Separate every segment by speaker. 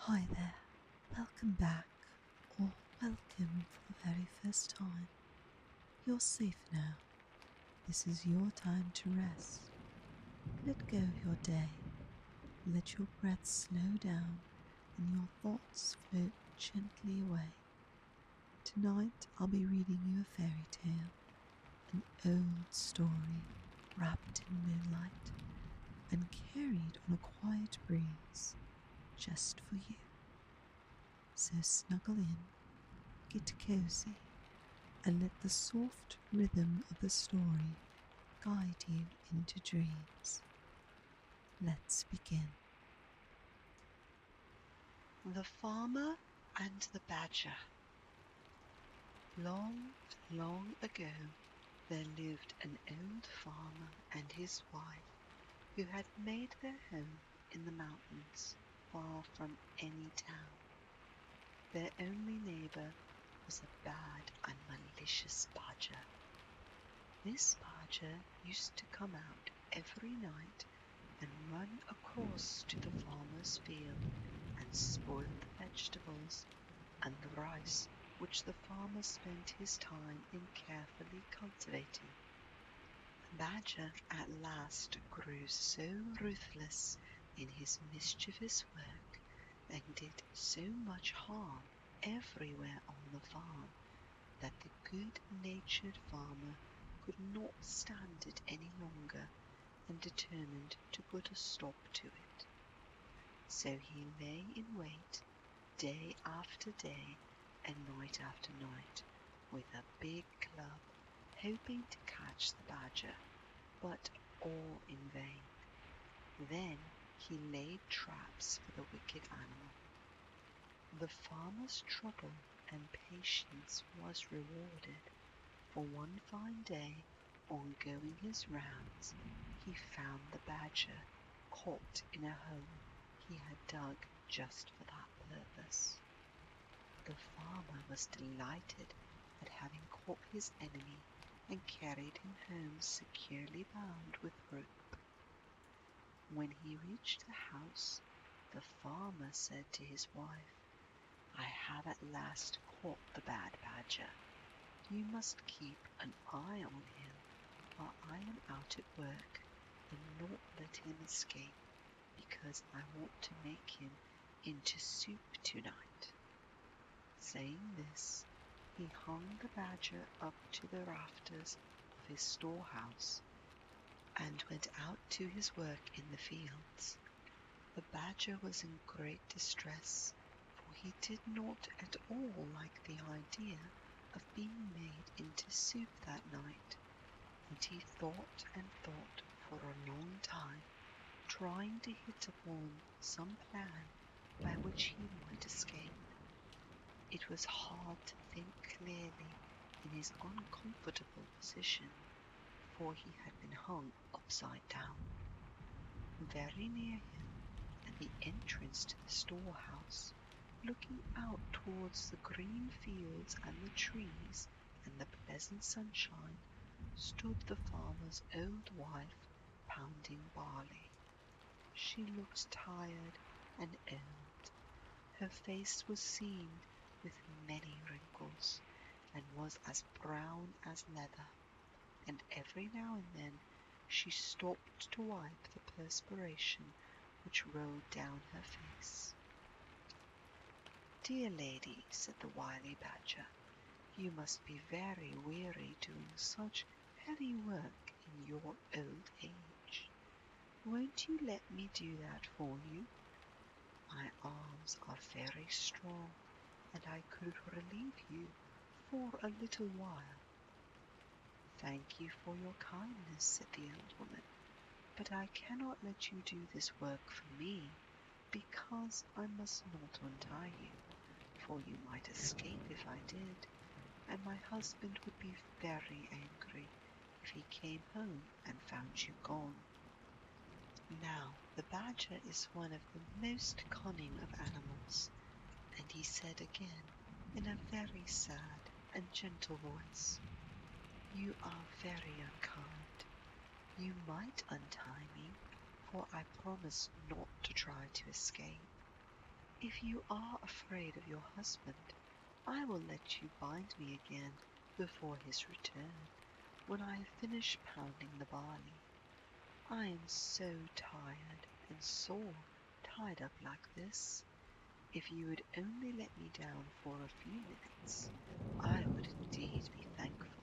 Speaker 1: Hi there, welcome back, or welcome for the very first time. You're safe now. This is your time to rest. Let go of your day. Let your breath slow down and your thoughts float gently away. Tonight I'll be reading you a fairy tale, an old story wrapped in moonlight and carried on a quiet breeze just for you. So snuggle in, get cozy, and let the soft rhythm of the story guide you into dreams. Let's begin.
Speaker 2: The Farmer and the Badger. Long, long ago, there lived an old farmer and his wife who had made their home in the mountains far from any town. Their only neighbor was a bad and malicious badger. This badger used to come out every night and run across to the farmer's field and spoil the vegetables and the rice which the farmer spent his time in carefully cultivating. The badger at last grew so ruthless in his mischievous work and did so much harm everywhere on the farm that the good-natured farmer could not stand it any longer and determined to put a stop to it. So he lay in wait day after day and night after night with a big club, hoping to catch the badger, but all in vain. Then he laid traps for the wicked animal. The farmer's trouble and patience was rewarded, for one fine day, on going his rounds, he found the badger caught in a hole he had dug just for that purpose. The farmer was delighted at having caught his enemy and carried him home securely bound with rope. When he reached the house, the farmer said to his wife, "I have at last caught the bad badger. You must keep an eye on him while I am out at work and not let him escape, because I want to make him into soup tonight." Saying this, he hung the badger up to the rafters of his storehouse and went out to his work in the fields. The badger was in great distress, for he did not at all like the idea of being made into soup that night, and he thought and thought for a long time, trying to hit upon some plan by which he might escape. It was hard to think clearly in his uncomfortable position, for he had been hung upside down. Very near him, at the entrance to the storehouse, looking out towards the green fields and the trees and the pleasant sunshine, stood the farmer's old wife pounding barley. She looked tired and old. Her face was seamed with many wrinkles, and was as brown as leather, and every now and then she stopped to wipe the perspiration which rolled down her face. "Dear lady," said the wily badger, "you must be very weary doing such heavy work in your old age. Won't you let me do that for you? My arms are very strong, and I could relieve you for a little while." "Thank you for your kindness," said the old woman, "but I cannot let you do this work for me, because I must not untie you, for you might escape if I did, and my husband would be very angry if he came home and found you gone." Now the badger is one of the most cunning of animals, and he said again, in a very sad and gentle voice, "You are very unkind. You might untie me, for I promise not to try to escape. If you are afraid of your husband, I will let you bind me again before his return, when I have finished pounding the barley. I am so tired and sore tied up like this. If you would only let me down for a few minutes, I would indeed be thankful."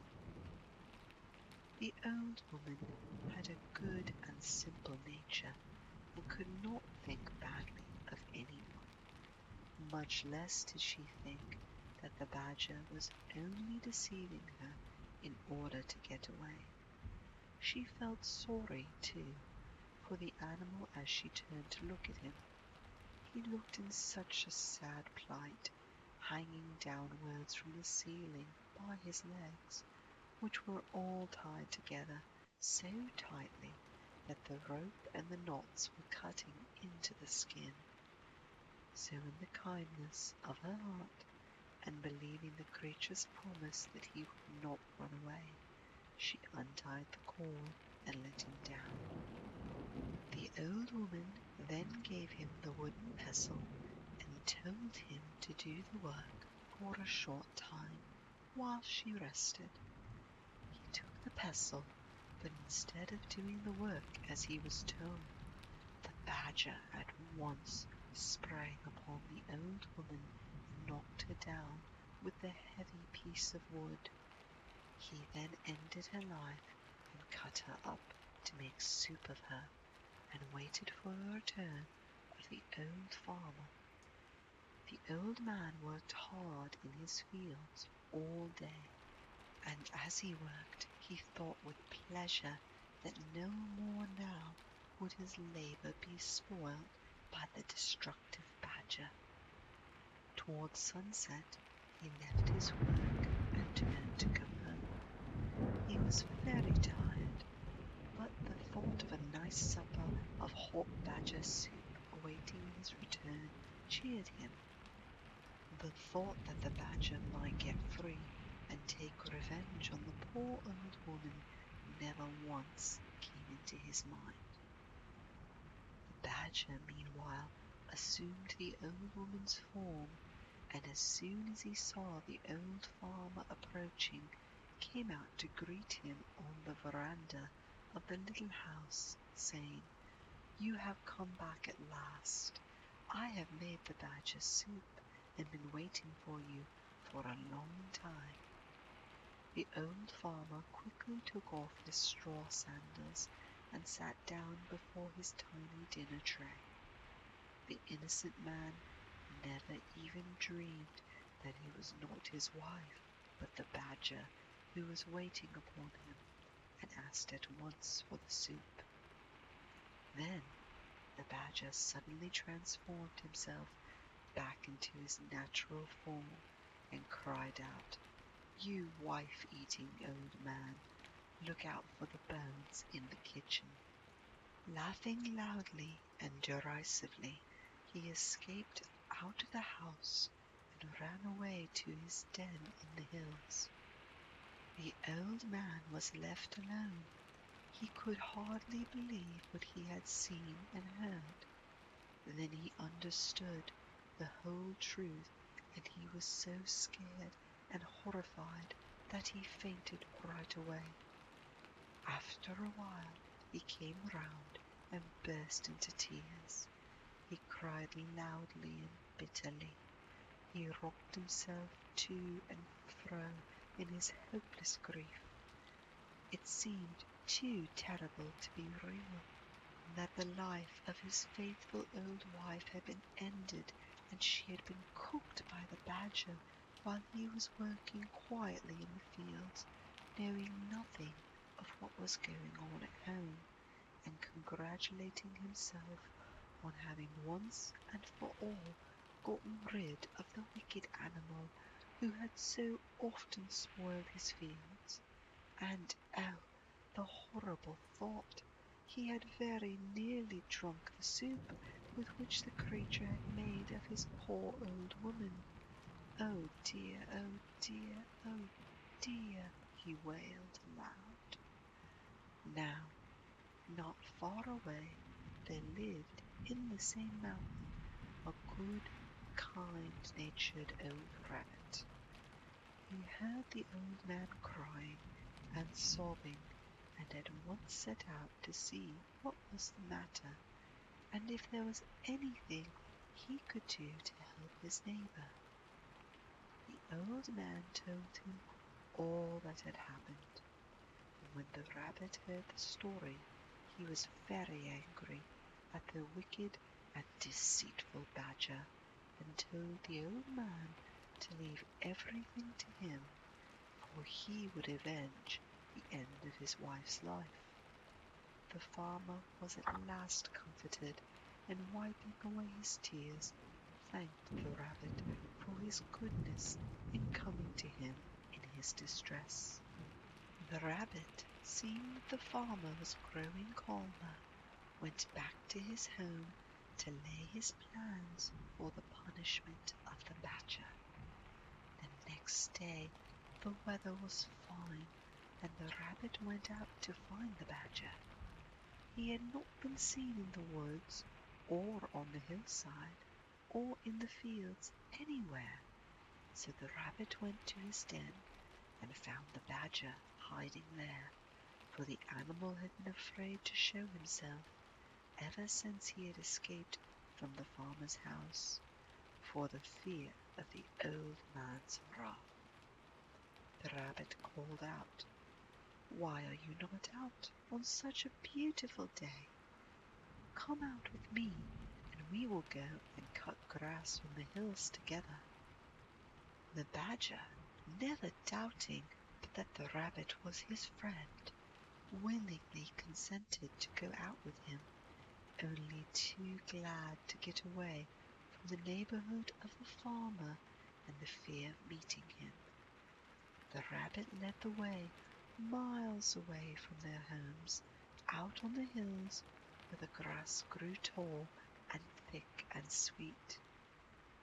Speaker 2: The old woman had a good and simple nature, and could not think badly of anyone. Much less did she think that the badger was only deceiving her in order to get away. She felt sorry, too, for the animal as she turned to look at him. He looked in such a sad plight, hanging downwards from the ceiling by his legs, which were all tied together so tightly that the rope and the knots were cutting into the skin. So in the kindness of her heart, and believing the creature's promise that he would not run away, she untied the cord and let him down. The old woman then gave him the wooden pestle and told him to do the work for a short time while she rested. He took the pestle, but instead of doing the work as he was told, the badger at once sprang upon the old woman and knocked her down with the heavy piece of wood. He then ended her life and cut her up to make soup of her, and waited for the return of the old farmer. The old man worked hard in his fields all day, and as he worked he thought with pleasure that no more now would his labour be spoiled by the destructive badger. Towards sunset he left his work and turned to go home. He was very tired, but the thought of a nice supper of hot badger soup awaiting his return cheered him. The thought that the badger might get free and take revenge on the poor old woman never once came into his mind. The badger meanwhile assumed the old woman's form, and as soon as he saw the old farmer approaching, came out to greet him on the veranda of the little house, saying, "You have come back at last. I have made the badger soup and been waiting for you for a long time." The old farmer quickly took off his straw sandals and sat down before his tiny dinner tray. The innocent man never even dreamed that it was not his wife, but the badger, who was waiting upon him, and asked at once for the soup. Then the badger suddenly transformed himself back into his natural form, and cried out, "You wife-eating old man, look out for the bones in the kitchen." Laughing loudly and derisively, he escaped out of the house and ran away to his den in the hills. The old man was left alone. He could hardly believe what he had seen and heard. Then he understood the whole truth, and he was so scared and horrified that he fainted right away. After a while he came round and burst into tears. He cried loudly and bitterly. He rocked himself to and fro in his hopeless grief. It seemed too terrible to be real, and that the life of his faithful old wife had been ended, and she had been cooked by the badger while he was working quietly in the fields, knowing nothing of what was going on at home, and congratulating himself on having once and for all gotten rid of the wicked animal who had so often spoiled his fields. And oh, the horrible thought! He had very nearly drunk the soup with which the creature had made of his poor old woman. "Oh dear, oh dear, oh dear!" he wailed aloud. Now, not far away, there lived in the same mountain a good kind-natured old rabbit. He heard the old man crying and sobbing, and at once set out to see what was the matter, and if there was anything he could do to help his neighbour. The old man told him all that had happened, and when the rabbit heard the story, he was very angry at the wicked and deceitful badger, and told the old man to leave everything to him, for he would avenge the end of his wife's life. The farmer was at last comforted, and wiping away his tears, thanked the rabbit for his goodness in coming to him in his distress. The rabbit, seeing that the farmer was growing calmer, went back to his home to lay his plans for the punishment of the badger. The next day the weather was fine, and the rabbit went out to find the badger. He had not been seen in the woods, or on the hillside, or in the fields anywhere, so the rabbit went to his den and found the badger hiding there, for the animal had been afraid to show himself ever since he had escaped from the farmer's house, for the fear of the old man's wrath. The rabbit called out, "Why are you not out on such a beautiful day? Come out with me, and we will go and cut grass on the hills together." The badger, never doubting but that the rabbit was his friend, willingly consented to go out with him, only too glad to get away from the neighbourhood of the farmer and the fear of meeting him. The rabbit led the way miles away from their homes, out on the hills where the grass grew tall and thick and sweet.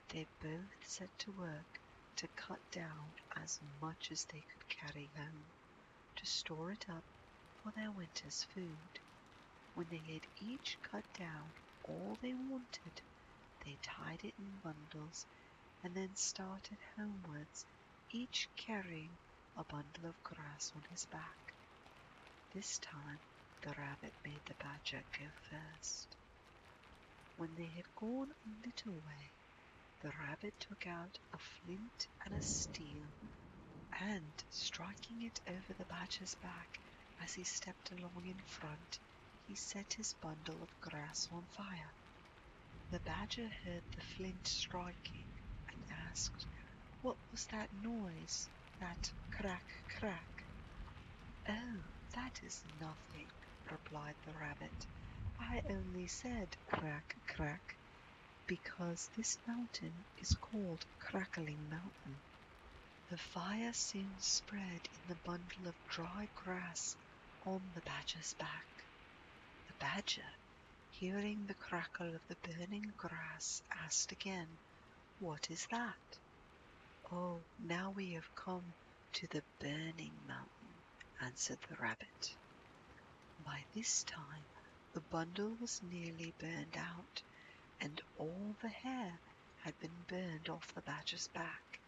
Speaker 2: They both set to work to cut down as much as they could carry home, to store it up for their winter's food. When they had each cut down all they wanted, they tied it in bundles and then started homewards, each carrying a bundle of grass on his back. This time the rabbit made the badger go first. When they had gone a little way, the rabbit took out a flint and a steel, and, striking it over the badger's back as he stepped along in front, he set his bundle of grass on fire. The badger heard the flint striking and asked, "What was that noise, that crack, crack?" "Oh, that is nothing," replied the rabbit. "I only said crack, crack, because this mountain is called Crackling Mountain." The fire soon spread in the bundle of dry grass on the badger's back. The badger, hearing the crackle of the burning grass, asked again, "What is that?" "Oh, now we have come to the burning mountain," answered the rabbit. By this time the bundle was nearly burned out, and all the hair had been burned off the badger's back.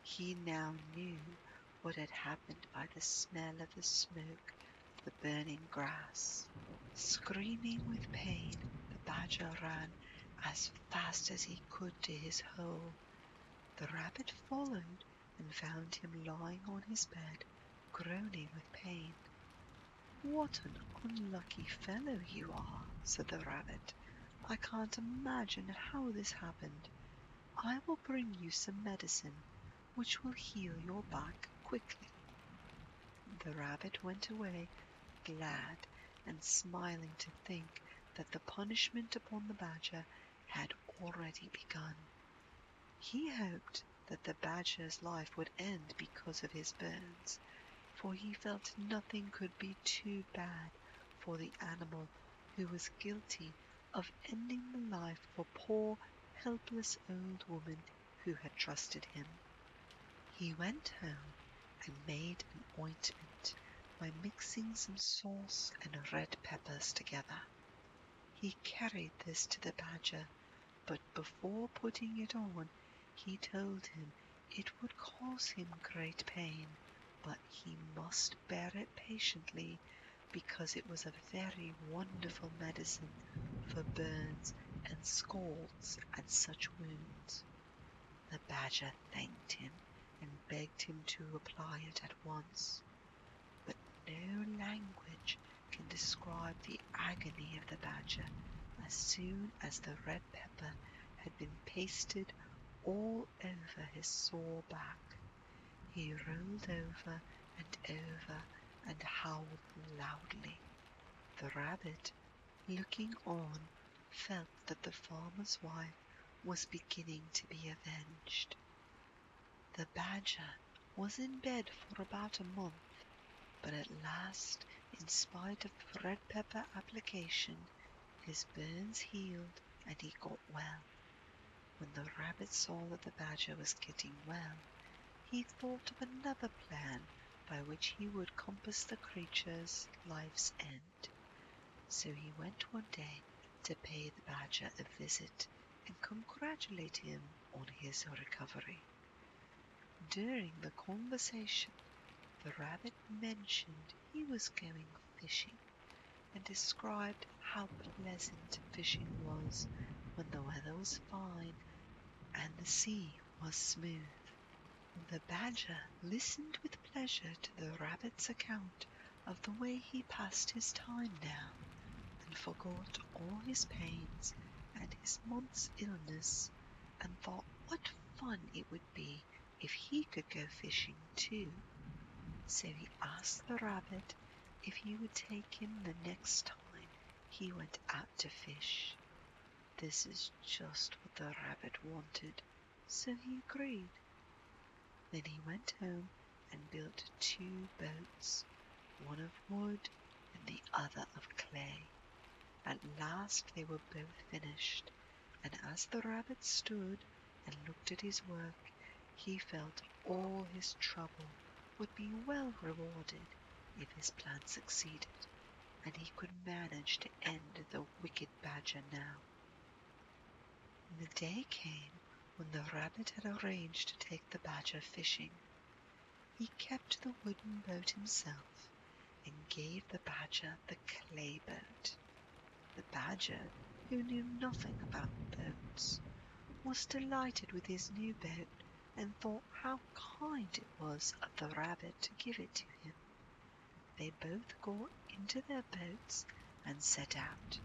Speaker 2: He now knew what had happened by the smell of the smoke of the burning grass. Screaming with pain, the badger ran as fast as he could to his hole. The rabbit followed and found him lying on his bed, groaning with pain. "What an unlucky fellow you are," said the rabbit. "I can't imagine how this happened. I will bring you some medicine which will heal your back quickly." The rabbit went away, glad and smiling to think that the punishment upon the badger had already begun. He hoped that the badger's life would end because of his burns, for he felt nothing could be too bad for the animal who was guilty of ending the life of a poor, helpless old woman who had trusted him. He went home and made an ointment by mixing some sauce and red peppers together. He carried this to the badger, but before putting it on, he told him it would cause him great pain, but he must bear it patiently, because it was a very wonderful medicine for burns and scalds and such wounds. The badger thanked him and begged him to apply it at once, but no language can describe the agony of the badger as soon as the red pepper had been pasted all over his sore back. He rolled over and howled loudly. The rabbit, looking on, felt that the farmer's wife was beginning to be avenged. The badger was in bed for about a month, but at last, in spite of the red pepper application, his burns healed and he got well. When the rabbit saw that the badger was getting well, he thought of another plan by which he would compass the creature's life's end. So he went one day to pay the badger a visit and congratulate him on his recovery. During the conversation, the rabbit mentioned he was going fishing and described how pleasant fishing was when the weather was fine and the sea was smooth. The badger listened with pleasure to the rabbit's account of the way he passed his time now, and forgot all his pains and his month's illness, and thought what fun it would be if he could go fishing too. So he asked the rabbit if he would take him the next time he went out to fish. This is just what the rabbit wanted, so he agreed. Then he went home and built 2 boats, one of wood and the other of clay. At last they were both finished, and as the rabbit stood and looked at his work, he felt all his trouble would be well rewarded if his plan succeeded, and he could manage to end the wicked badger now. The day came when the rabbit had arranged to take the badger fishing. He kept the wooden boat himself and gave the badger the clay boat. The badger, who knew nothing about boats, was delighted with his new boat and thought how kind it was of the rabbit to give it to him. They both got into their boats and set out.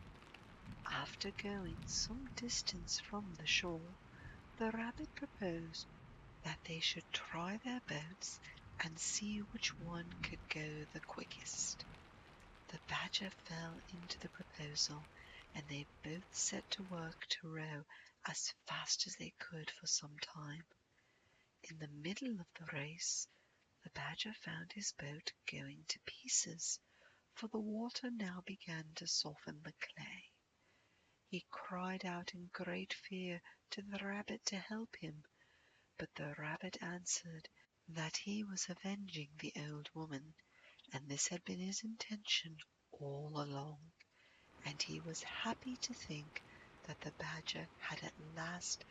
Speaker 2: After going some distance from the shore, the rabbit proposed that they should try their boats and see which one could go the quickest. The badger fell into the proposal, and they both set to work to row as fast as they could for some time. In the middle of the race, the badger found his boat going to pieces, for the water now began to soften the clay. He cried out in great fear to the rabbit to help him, but the rabbit answered that he was avenging the old woman, and this had been his intention all along, and he was happy to think that the badger had at last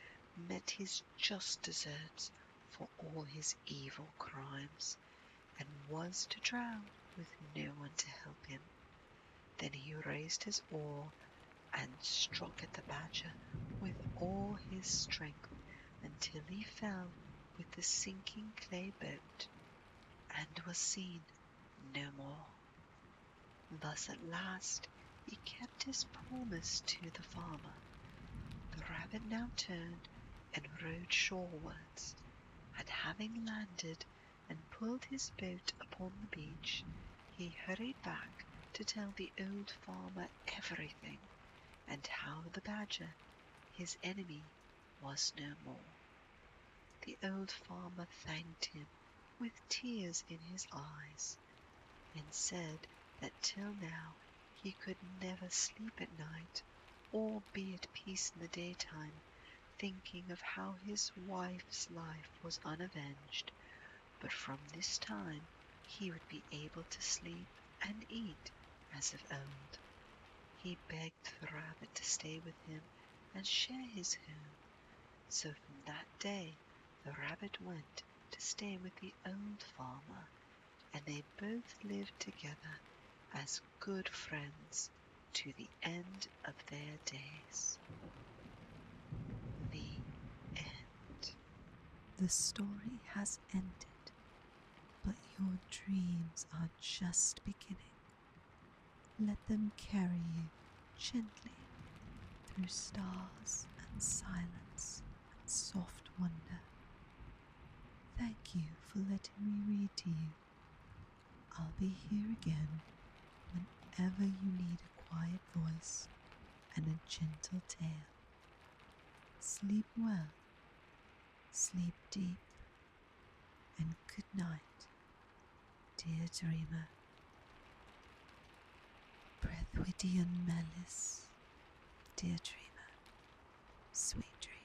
Speaker 2: met his just deserts for all his evil crimes, and was to drown with no one to help him. Then he raised his oar and struck at the badger with all his strength until he fell with the sinking clay boat and was seen no more. Thus at last he kept his promise to the farmer. The rabbit now turned and rowed shorewards, and having landed and pulled his boat upon the beach, he hurried back to tell the old farmer everything, and how the badger, his enemy, was no more. The old farmer thanked him with tears in his eyes, and said that till now he could never sleep at night or be at peace in the daytime, thinking of how his wife's life was unavenged, but from this time he would be able to sleep and eat as of old. He begged the rabbit to stay with him and share his home. So from that day the rabbit went to stay with the old farmer, and they both lived together as good friends to the end of their days. The end.
Speaker 1: The story has ended, but your dreams are just beginning. Let them carry you gently through stars and silence and soft wonder. Thank you for letting me read to you. I'll be here again whenever you need a quiet voice and a gentle tale. Sleep well, sleep deep, and good night, dear dreamer. Breuddwydion melys, dear dreamer, sweet dreams.